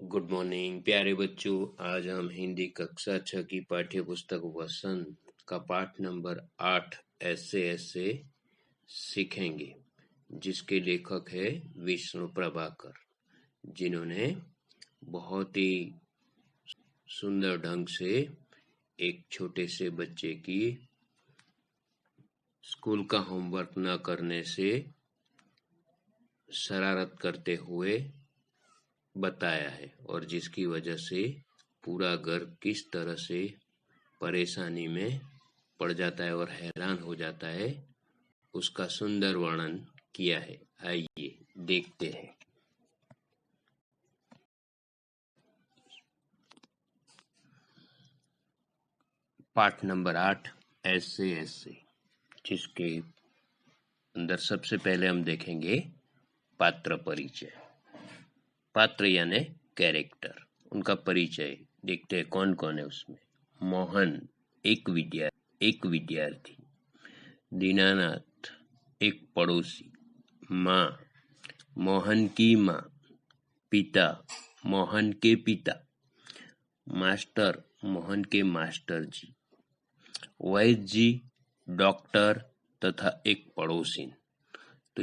Good morning प्यारे बच्चों। आज हम हिंदी कक्षा 6 की पाठ्य पुस्तक वसंत का पाठ नंबर 8 ऐसे ऐसे सीखेंगे, जिसके लेखक है विष्णु प्रभाकर, जिन्होंने बहुत ही सुंदर ढंग से एक छोटे से बच्चे की स्कूल का होमवर्क न करने से शरारत करते हुए बताया है, और जिसकी वजह से पूरा घर किस तरह से परेशानी में पड़ जाता है और हैरान हो जाता है, उसका सुंदर वर्णन किया है। आइए देखते हैं। पाठ नंबर 8 ऐसे ऐसे, जिसके अंदर सबसे पहले हम देखेंगे पात्र परिचय। पात्र यानी कैरेक्टर, उनका परिचय देखते हैं कौन कौन है उसमें। मोहन एक विद्यार्थी, दीनानाथ एक पड़ोसी, माँ मोहन की माँ, पिता मोहन के पिता, मास्टर मोहन के मास्टर जी, वैद्य जी डॉक्टर तथा एक पड़ोसी। तो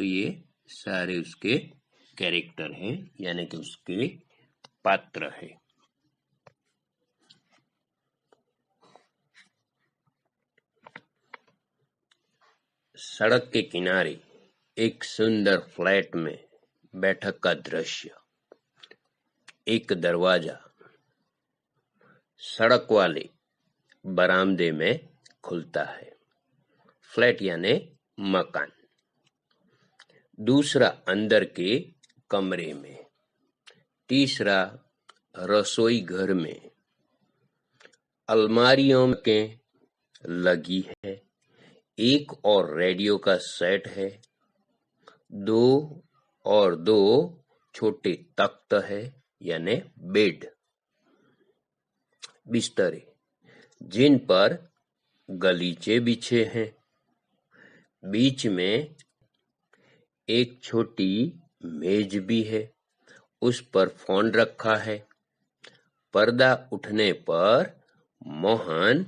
ये सारे उसके कैरेक्टर हैं, यानी कि उसके पात्र है। सड़क के किनारे एक सुंदर फ्लैट में बैठक का दृश्य। एक दरवाजा सड़क वाले बरामदे में खुलता है। फ्लैट यानी मकान। दूसरा अंदर के कमरे में। तीसरा रसोई घर में। अलमारियों के लगी है। एक और रेडियो का सेट है। दो छोटे तख्त है, यानी बेड, बिस्तरे, जिन पर गलीचे बिछे हैं। बीच में एक छोटी मेज भी है, उस पर फोन रखा है। पर्दा उठने पर मोहन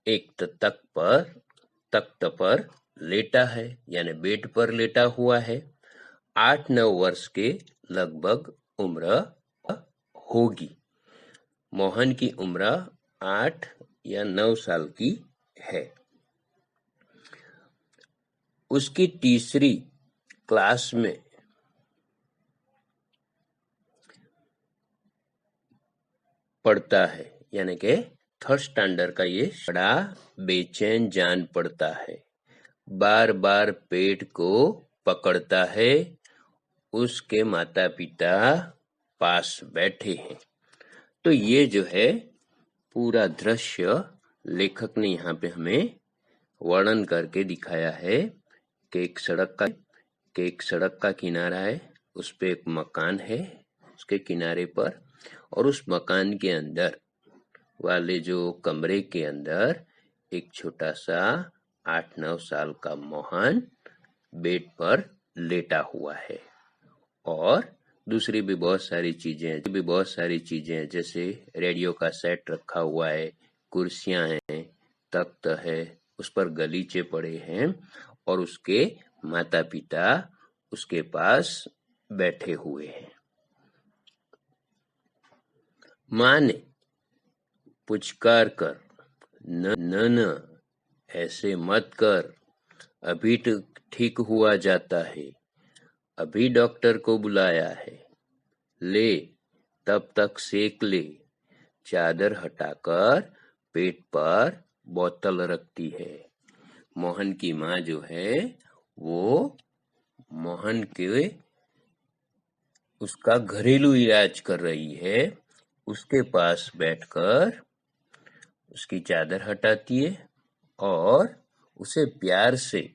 एक तख्त पर लेटा है, यानी बेड पर लेटा हुआ है। 8-9 वर्ष के लगभग उम्र होगी। मोहन की उम्र 8 या 9 साल की है। उसकी तीसरी क्लास में पढ़ता है, यानी कि 3rd स्टैंडर्ड का ये। बड़ा बेचैन जान पड़ता है, बार बार पेट को पकड़ता है। उसके माता पिता पास बैठे हैं। तो ये जो है पूरा दृश्य लेखक ने यहाँ पे हमें वर्णन करके दिखाया है कि एक सड़क का किनारा है, उस पे एक मकान है उसके किनारे पर, और उस मकान के अंदर वाले जो कमरे के अंदर एक छोटा सा 8-9 साल का मोहन बेड पर लेटा हुआ है। और दूसरी भी बहुत सारी चीजें हैं, जैसे रेडियो का सेट रखा हुआ है, कुर्सियां हैं, तख्त है, उस पर गलीचे पड़े हैं, और उसके माता पिता उसके पास बैठे हुए हैं। माँ ने पुचकार कर, न ऐसे मत कर, अभी ठीक हुआ जाता है, अभी डॉक्टर को बुलाया है, ले तब तक सेक ले। चादर हटाकर पेट पर बोतल रखती है। मोहन की माँ जो है वो मोहन के उसका घरेलू इलाज कर रही है। उसके पास बैठकर उसकी चादर हटाती है और उसे प्यार से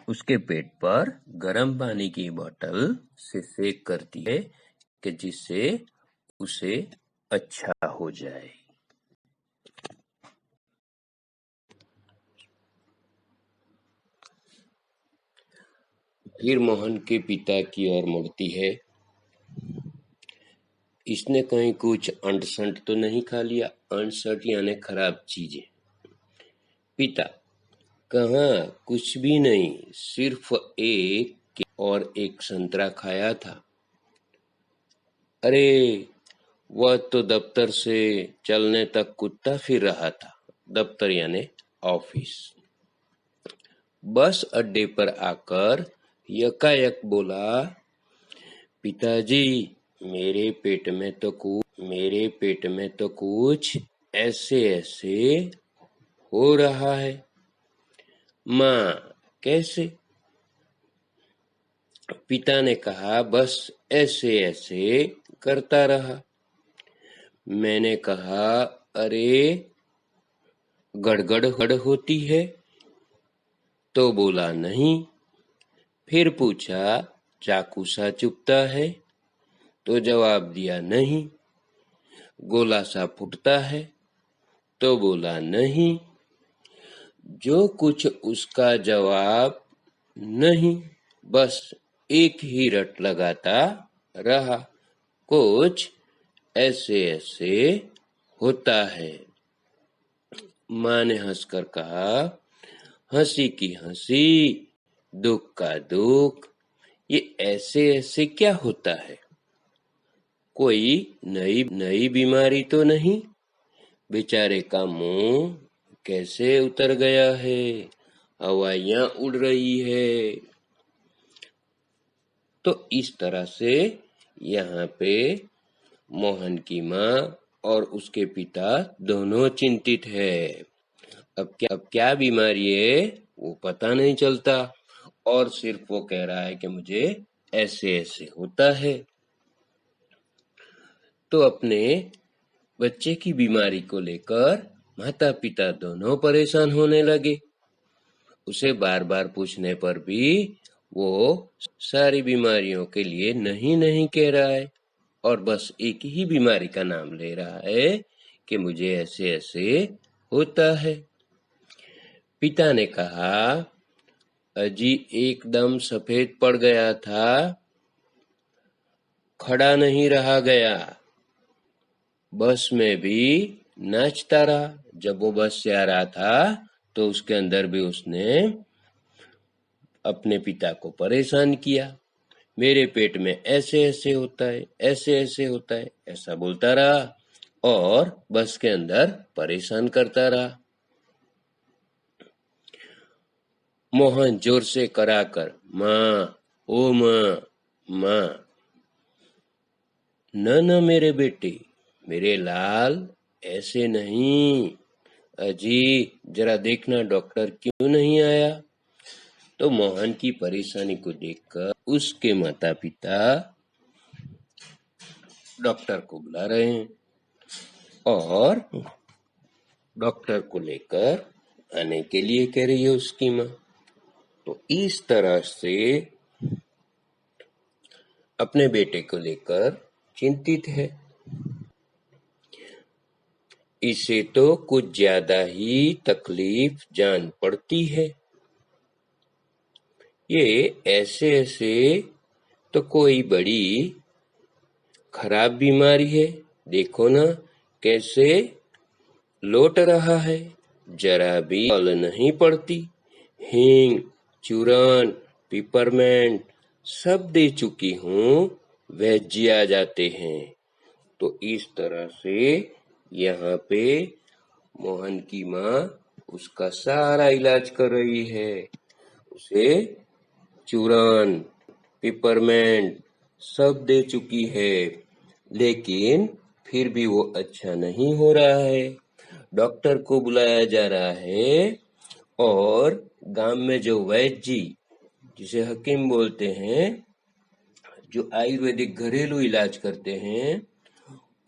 उसके पेट पर गर्म पानी की बोतल से सेक करती है कि जिससे उसे अच्छा हो जाए। फिर मोहन के पिता की ओर मुड़ती है। इसने कहीं कुछ अंट-शंट तो नहीं खा लिया? अंट-शंट यानी खराब चीजें। पिता: कहाँ, कुछ भी नहीं, सिर्फ एक केला और एक संतरा खाया था। अरे, वह तो दफ्तर से चलने तक कुत्ता फिर रहा था। दफ्तर यानी ऑफिस। बस अड्डे पर आकर यकायक बोला, पिताजी, मेरे पेट में तो कुछ ऐसे ऐसे हो रहा है। माँ: कैसे? पिता ने कहा, बस ऐसे ऐसे करता रहा। मैंने कहा, अरे, गड़गड़ होती है? तो बोला, नहीं। फिर पूछा, चाकू सा चुभता है? तो जवाब दिया, नहीं। गोला सा फूटता है? तो बोला, नहीं। जो कुछ उसका जवाब नहीं, बस एक ही रट लगाता रहा, कुछ ऐसे ऐसे होता है। माँ ने हंसकर कहा, हंसी की हंसी, दुख का दुख, ये ऐसे ऐसे क्या होता है? कोई नई बीमारी तो नहीं? बेचारे का मुंह कैसे उतर गया है, हवाइयां उड़ रही है। तो इस तरह से यहाँ पे मोहन की माँ और उसके पिता दोनों चिंतित है। अब क्या बीमारी है वो पता नहीं चलता, और सिर्फ वो कह रहा है कि मुझे ऐसे ऐसे होता है। तो अपने बच्चे की बीमारी को लेकर माता पिता दोनों परेशान होने लगे। उसे बार बार पूछने पर भी वो सारी बीमारियों के लिए नहीं नहीं कह रहा है, और बस एक ही बीमारी का नाम ले रहा है कि मुझे ऐसे ऐसे होता है। पिता ने कहा, अजी एकदम सफेद पड़ गया था, खड़ा नहीं रहा गया, बस में भी नाचता रहा। जब वो बस से आ रहा था तो उसके अंदर भी उसने अपने पिता को परेशान किया। मेरे पेट में ऐसे ऐसे होता है, ऐसे ऐसे होता है, ऐसा बोलता रहा और बस के अंदर परेशान करता रहा। मोहन जोर से कराकर, माँ, ओ माँ, माँ। न मेरे बेटे, मेरे लाल, ऐसे नहीं। अजी जरा देखना डॉक्टर क्यों नहीं आया? तो मोहन की परेशानी को देखकर उसके माता पिता डॉक्टर को बुला रहे हैं और डॉक्टर को लेकर आने के लिए कह रही है उसकी माँ। तो इस तरह से अपने बेटे को लेकर चिंतित है। इसे तो कुछ ज्यादा ही तकलीफ जान पड़ती है। ये ऐसे ऐसे तो कोई बड़ी खराब बीमारी है, देखो ना कैसे लौट रहा है, जरा भी फल नहीं पड़ती। हींग, चूरन, पिपरमेंट सब दे चुकी हूँ, वैज्य आ जाते हैं। तो इस तरह से यहाँ पे मोहन की माँ उसका सारा इलाज कर रही है। उसे चूरन, पिपरमेंट सब दे चुकी है, लेकिन फिर भी वो अच्छा नहीं हो रहा है। डॉक्टर को बुलाया जा रहा है और गांव में जो वैद्य जी, जिसे हकीम बोलते हैं, जो आयुर्वेदिक घरेलू इलाज करते हैं,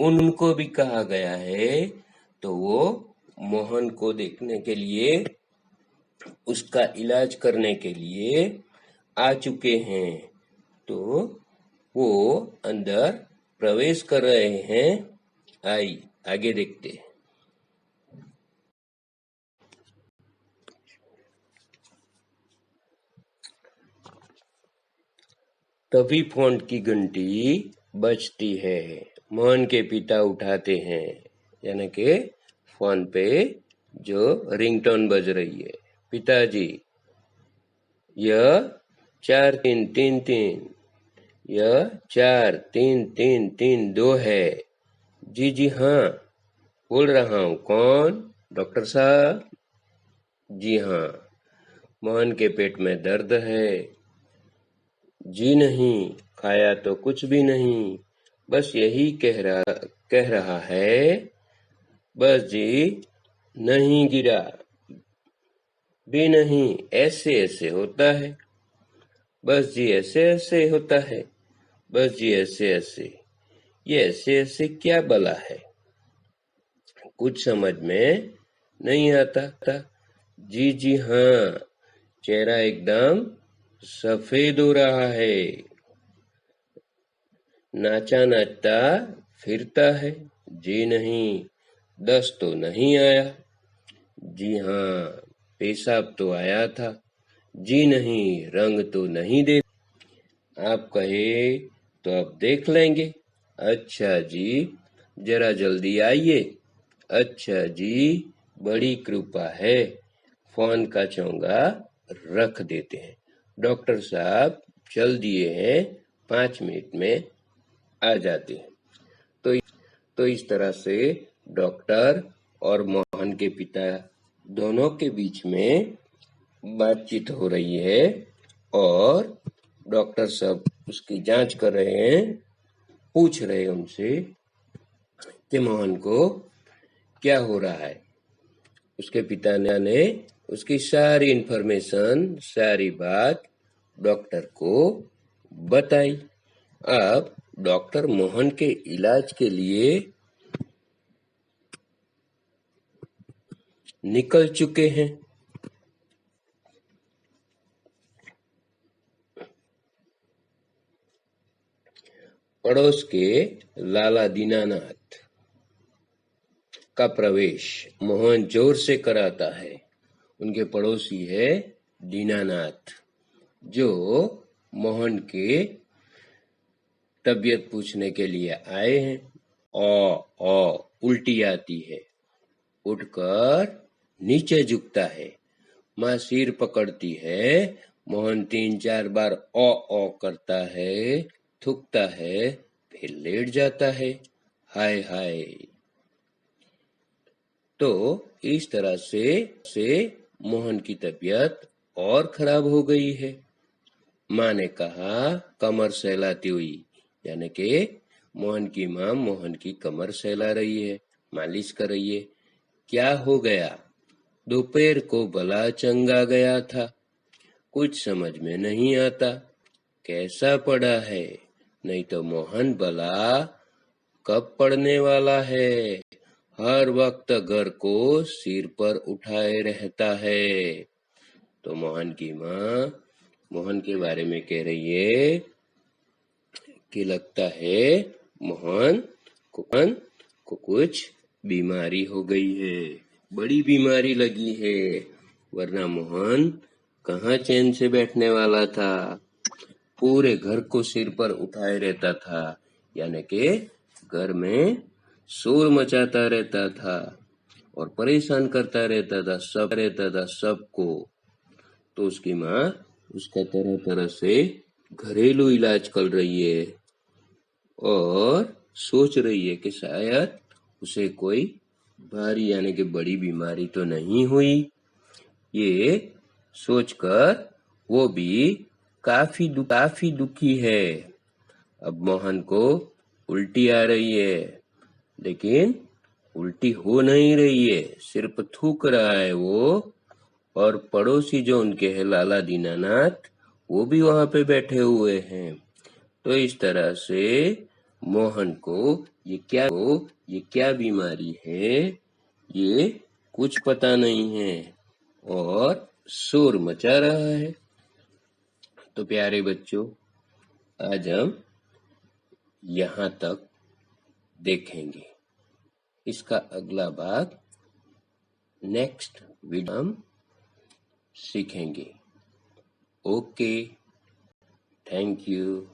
उनको भी कहा गया है। तो वो मोहन को देखने के लिए, उसका इलाज करने के लिए आ चुके हैं। तो वो अंदर प्रवेश कर रहे हैं। आई आगे देखते हैं। तभी फोन की घंटी बजती है। मोहन के पिता उठाते हैं, यानी कि फोन पे जो रिंगटोन बज रही है। पिताजी, यह 4333, यह 433332 है। जी जी हाँ, बोल रहा हूँ। कौन? डॉक्टर साहब। जी हाँ। मोहन के पेट में दर्द है। जी नहीं, खाया तो कुछ भी नहीं, बस यही कह रहा है। बस जी, नहीं गिरा भी नहीं, ऐसे ऐसे होता है। बस जी, ऐसे ऐसे होता है। बस जी, ऐसे ऐसे। ये ऐसे ऐसे क्या बला है, कुछ समझ में नहीं आता। जी जी हाँ, चेहरा एकदम सफेद हो रहा है। नाचा नाचता फिरता है। जी नहीं, दस्त तो नहीं आया। जी हाँ, पेशाब तो आया था। जी नहीं, रंग तो नहीं दे। आप कहे तो अब देख लेंगे। अच्छा जी, जरा जल्दी आइए। अच्छा जी, बड़ी कृपा है। फोन का चोंगा रख देते हैं। डॉक्टर साहब चल दिए हैं, 5 मिनट में आ जाते हैं। तो इस तरह से डॉक्टर और मोहन के पिता दोनों के बीच में बातचीत हो रही है और डॉक्टर साहब उसकी जांच कर रहे हैं, पूछ रहे हैं उनसे कि मोहन को क्या हो रहा है। उसके पिता ने उसकी सारी इन्फॉर्मेशन, सारी बात डॉक्टर को बताई। अब डॉक्टर मोहन के इलाज के लिए निकल चुके हैं। पड़ोस के लाला दीनानाथ का प्रवेश मोहन जोर से कराता है। उनके पड़ोसी है दीनानाथ, जो मोहन के तबीयत पूछने के लिए आए हैं। उल्टी आती है। उठकर नीचे झुकता है। माँ सिर पकड़ती है। मोहन 3-4 बार ओ करता है, थूकता है, फिर लेट जाता है। हाय हाय। तो इस तरह से मोहन की तबीयत और खराब हो गई है। माँ ने कहा, कमर सहलाती हुई, यानी कि मोहन की माँ मोहन की कमर सहला रही है, मालिश कर रही है। क्या हो गया? दोपहर को भला चंगा गया था, कुछ समझ में नहीं आता। कैसा पड़ा है? नहीं तो मोहन भला कब पड़ने वाला है? हर वक्त घर को सिर पर उठाए रहता है। तो मोहन की माँ मोहन के बारे में कह रही है कि लगता है मोहन को कुछ बीमारी हो गई है, बड़ी बीमारी लगी है, वरना मोहन कहाँ चैन से बैठने वाला था। पूरे घर को सिर पर उठाए रहता था, यानी कि घर में शोर मचाता रहता था और परेशान करता रहता था सबको। तो उसकी माँ उसका तरह तरह से घरेलू इलाज कर रही है और सोच रही है कि शायद उसे कोई भारी यानी कि बड़ी बीमारी तो नहीं हुई। ये सोचकर वो भी काफी दुखी है। अब मोहन को उल्टी आ रही है, लेकिन उल्टी हो नहीं रही है, सिर्फ थूक रहा है वो। और पड़ोसी जो उनके हैं लाला दीनानाथ, वो भी वहां पे बैठे हुए हैं। तो इस तरह से मोहन को ये क्या बीमारी है, ये कुछ पता नहीं है और शोर मचा रहा है। तो प्यारे बच्चों, आज हम यहाँ तक देखेंगे। इसका अगला भाग नेक्स्ट वीडियो हम सीखेंगे। Okay, thank you.